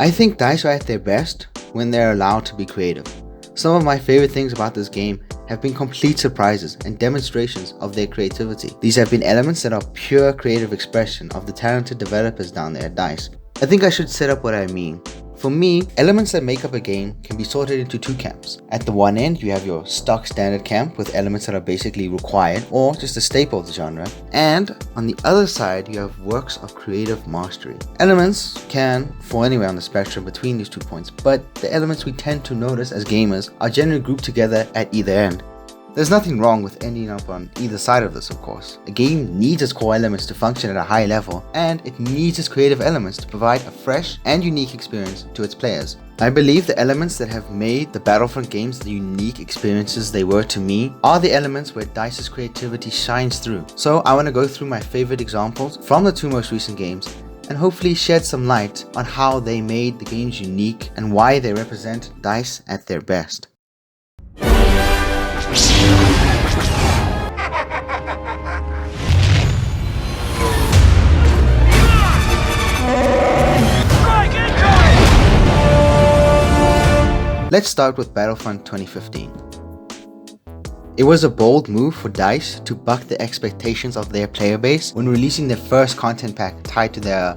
I think DICE are at their best when they're allowed to be creative. Some of my favorite things about this game have been complete surprises and demonstrations of their creativity. These have been elements that are pure creative expression of the talented developers down there at DICE. I think I should set up what I mean. For me, elements that make up a game can be sorted into two camps. At the one end, you have your stock standard camp with elements that are basically required or just a staple of the genre. And on the other side, you have works of creative mastery. Elements can fall anywhere on the spectrum between these 2 points, but the elements we tend to notice as gamers are generally grouped together at either end. There's nothing wrong with ending up on either side of this, of course. A game needs its core elements to function at a high level, and it needs its creative elements to provide a fresh and unique experience to its players. I believe the elements that have made the Battlefront games the unique experiences they were to me are the elements where DICE's creativity shines through. So I want to go through my favorite examples from the two most recent games and hopefully shed some light on how they made the games unique and why they represent DICE at their best. Let's start with Battlefront 2015. It was a bold move for DICE to buck the expectations of their player base when releasing their first content pack tied to their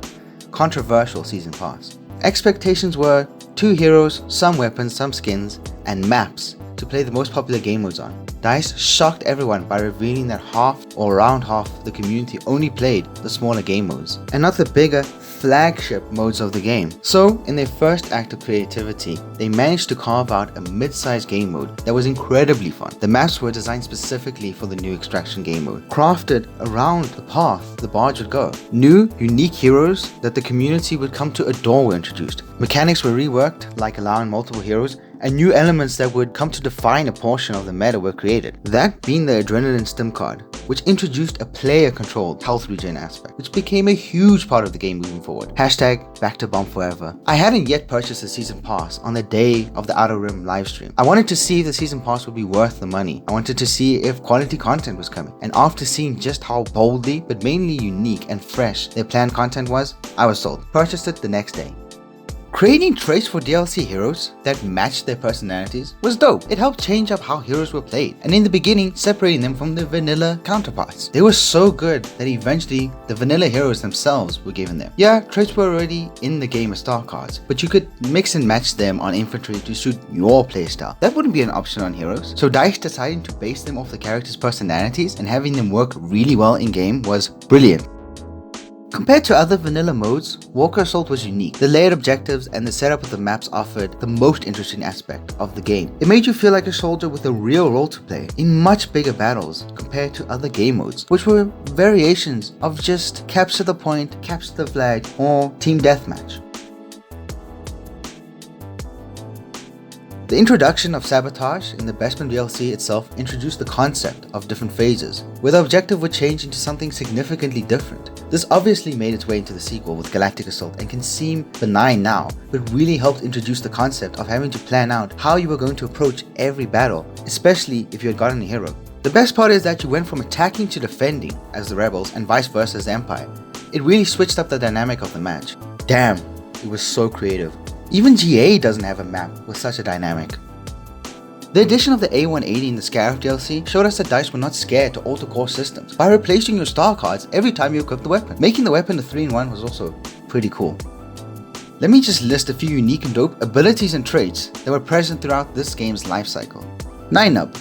controversial season pass. Expectations were 2 heroes, some weapons, some skins, and maps to play the most popular game modes on. DICE shocked everyone by revealing that half or around half of the community only played the smaller game modes and not the bigger flagship modes of the game. So in their first act of creativity, they managed to carve out a mid-sized game mode that was incredibly fun. The maps were designed specifically for the new extraction game mode, crafted around the path the barge would go. New, unique heroes that the community would come to adore were introduced. Mechanics were reworked, like allowing multiple heroes, and new elements that would come to define a portion of the meta were created. That being the Adrenaline Stim card, which introduced a player-controlled health regen aspect, which became a huge part of the game moving forward. Hashtag back to bomb forever. I hadn't yet purchased the season pass on the day of the Outer Rim livestream. I wanted to see if the season pass would be worth the money. I wanted to see if quality content was coming. And after seeing just how boldly, but mainly unique and fresh their planned content was, I was sold. Purchased it the next day. Creating traits for DLC heroes that matched their personalities was dope. It helped change up how heroes were played, and in the beginning, separating them from the vanilla counterparts. They were so good that eventually the vanilla heroes themselves were given them. Yeah, traits were already in the game as star cards, but you could mix and match them on infantry to suit your playstyle. That wouldn't be an option on heroes. So DICE deciding to base them off the characters' personalities and having them work really well in game was brilliant. Compared to other vanilla modes, Walker Assault was unique. The layered objectives and the setup of the maps offered the most interesting aspect of the game. It made you feel like a soldier with a real role to play in much bigger battles compared to other game modes, which were variations of just capture the point, capture the flag, or team deathmatch. The introduction of Sabotage in the Bestman DLC itself introduced the concept of different phases, where the objective would change into something significantly different. This obviously made its way into the sequel with Galactic Assault and can seem benign now, but really helped introduce the concept of having to plan out how you were going to approach every battle, especially if you had gotten a hero. The best part is that you went from attacking to defending as the Rebels and vice versa as the Empire. It really switched up the dynamic of the match. Damn, it was so creative. Even GA doesn't have a map with such a dynamic. The addition of the A180 in the Scarif DLC showed us that DICE were not scared to alter core systems by replacing your star cards every time you equip the weapon. Making the weapon a 3-in-1 was also pretty cool. Let me just list a few unique and dope abilities and traits that were present throughout this game's lifecycle. 9-Up.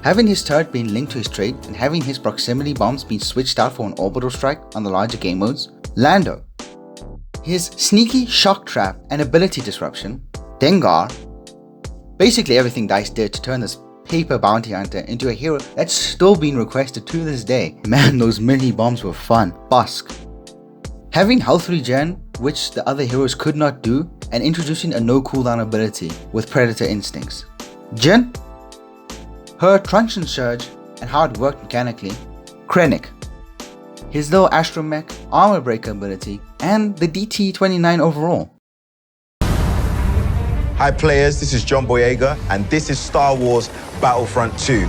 Having his turret being linked to his trait and having his proximity bombs being switched out for an orbital strike on the larger game modes. Lando. His sneaky shock trap and ability disruption. Dengar. Basically everything DICE did to turn this paper bounty hunter into a hero that's still being requested to this day. Man, those mini bombs were fun. Busk. Having health regen, which the other heroes could not do, and introducing a no cooldown ability with Predator instincts. Jin. Her truncheon surge and how it worked mechanically. Krennic. His little astromech armor breaker ability, and the DT-29 overall. Hi players, this is John Boyega, and this is Star Wars Battlefront 2.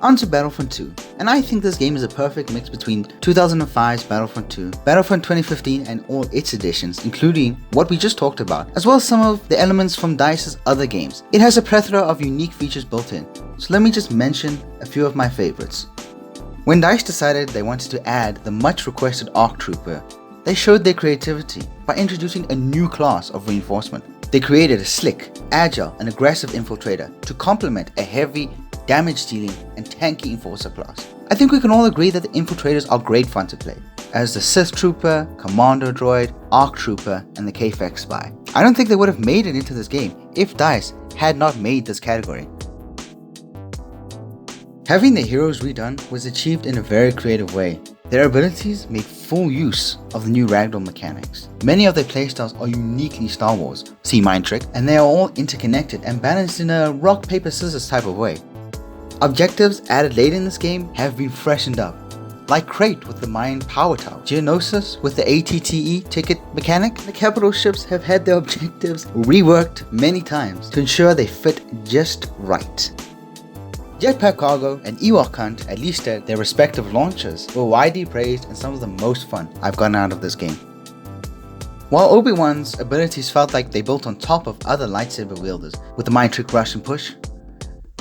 On to Battlefront 2, and I think this game is a perfect mix between 2005's Battlefront 2, Battlefront 2015 and all its editions, including what we just talked about, as well as some of the elements from DICE's other games. It has a plethora of unique features built in, so let me just mention a few of my favorites. When DICE decided they wanted to add the much requested ARC Trooper, they showed their creativity by introducing a new class of reinforcement. They created a slick, agile and aggressive infiltrator to complement a heavy, damage-dealing and tanky enforcer class. I think we can all agree that the infiltrators are great fun to play, as the Sith Trooper, Commando Droid, ARC Trooper and the KFX Spy. I don't think they would have made it into this game if DICE had not made this category. Having the heroes redone was achieved in a very creative way. Their abilities made full use of the new ragdoll mechanics. Many of their playstyles are uniquely Star Wars, see Mind Trick, and they are all interconnected and balanced in a rock, paper, scissors type of way. Objectives added later in this game have been freshened up, like Crate with the Mind Power Tower, Geonosis with the ATTE ticket mechanic. The capital ships have had their objectives reworked many times to ensure they fit just right. Jetpack Cargo and Ewok Hunt, at least at their respective launches, were widely praised and some of the most fun I've gotten out of this game. While Obi-Wan's abilities felt like they built on top of other lightsaber wielders with the Mind Trick Rush and Push,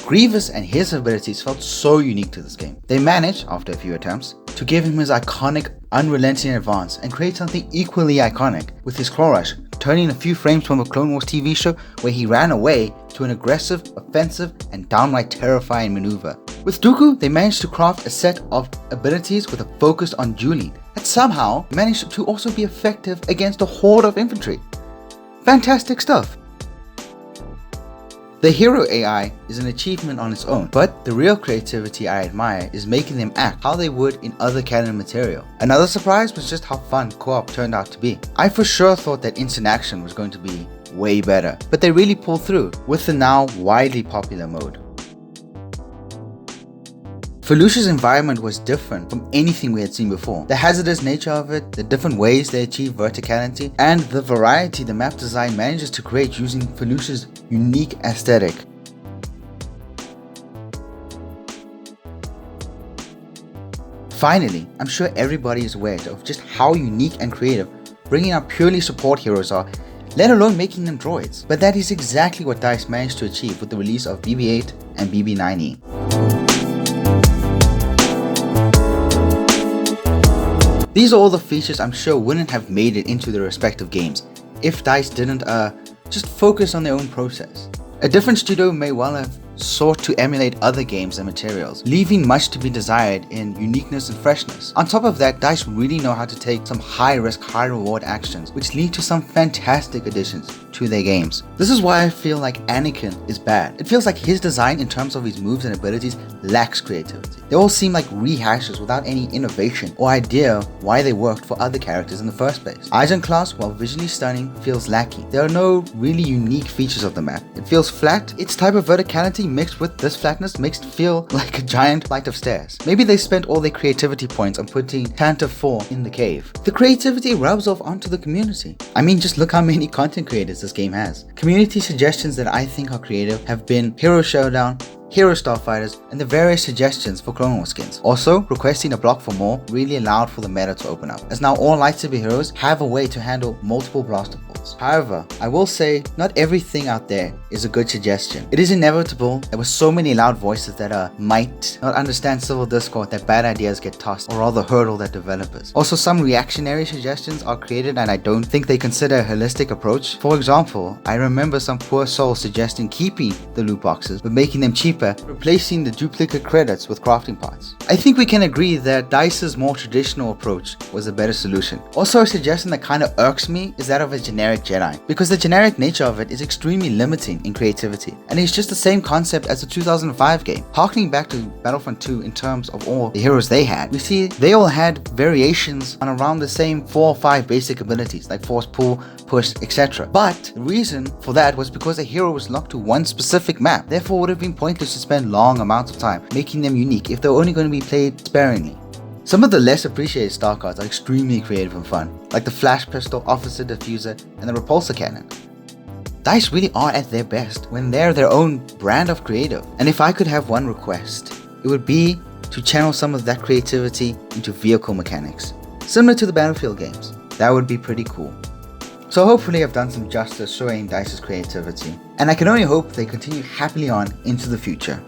Grievous and his abilities felt so unique to this game. They managed, after a few attempts, to give him his iconic unrelenting advance and create something equally iconic with his Claw Rush, turning a few frames from a Clone Wars TV show where he ran away to an aggressive, offensive, and downright terrifying maneuver. With Dooku, they managed to craft a set of abilities with a focus on dueling that somehow managed to also be effective against a horde of infantry. Fantastic stuff! The hero AI is an achievement on its own, but the real creativity I admire is making them act how they would in other canon material. Another surprise was just how fun co-op turned out to be. I for sure thought that instant action was going to be way better, but they really pulled through with the now widely popular mode. Felucia's environment was different from anything we had seen before. The hazardous nature of it, the different ways they achieve verticality, and the variety the map design manages to create using Felucia's unique aesthetic. Finally, I'm sure everybody is aware of just how unique and creative bringing out purely support heroes are, let alone making them droids. But that is exactly what DICE managed to achieve with the release of BB-8 and BB-9E. These are all the features I'm sure wouldn't have made it into their respective games if DICE didn't just focus on their own process. A different studio may well have sought to emulate other games and materials, leaving much to be desired in uniqueness and freshness. On top of that, DICE really know how to take some high-risk, high-reward actions, which lead to some fantastic additions to their games. This is why I feel like Anakin is bad. It feels like his design in terms of his moves and abilities lacks creativity. They all seem like rehashes without any innovation or idea why they worked for other characters in the first place. Aizen class, while visually stunning, feels lacking. There are no really unique features of the map. It feels flat. Its type of verticality mixed with this flatness makes it feel like a giant flight of stairs. Maybe they spent all their creativity points on putting Tantive 4 in the cave. The creativity rubs off onto the community. I mean, just look how many content creators this game has. Community suggestions that I think are creative have been Hero Showdown, Hero Starfighters, and the various suggestions for Clone Wars skins. Also, requesting a block for more really allowed for the meta to open up, as now all lightsaber heroes have a way to handle multiple blaster bolts. However, I will say, not everything out there is a good suggestion. It is inevitable there were so many loud voices that might not understand civil discord that bad ideas get tossed, or rather hurdle their developers. Also, some reactionary suggestions are created and I don't think they consider a holistic approach. For example, I remember some poor soul suggesting keeping the loot boxes but making them cheaper, replacing the duplicate credits with crafting parts. I think we can agree that DICE's more traditional approach was a better solution. Also, a suggestion that kind of irks me is that of a generic Jedi, because the generic nature of it is extremely limiting in creativity, and it's just the same concept as the 2005 game. Harkening back to Battlefront 2 in terms of all the heroes they had, we see they all had variations on around the same 4 or 5 basic abilities like force, pull, push, etc. But the reason for that was because a hero was locked to one specific map, therefore it would have been pointless to spend long amounts of time making them unique if they were only going to be played sparingly. Some of the less appreciated star cards are extremely creative and fun, like the Flash Pistol, Officer Diffuser, and the Repulsor Cannon. DICE really are at their best when they're their own brand of creative. And if I could have one request, it would be to channel some of that creativity into vehicle mechanics, similar to the Battlefield games. That would be pretty cool. So hopefully I've done some justice showing DICE's creativity, and I can only hope they continue happily on into the future.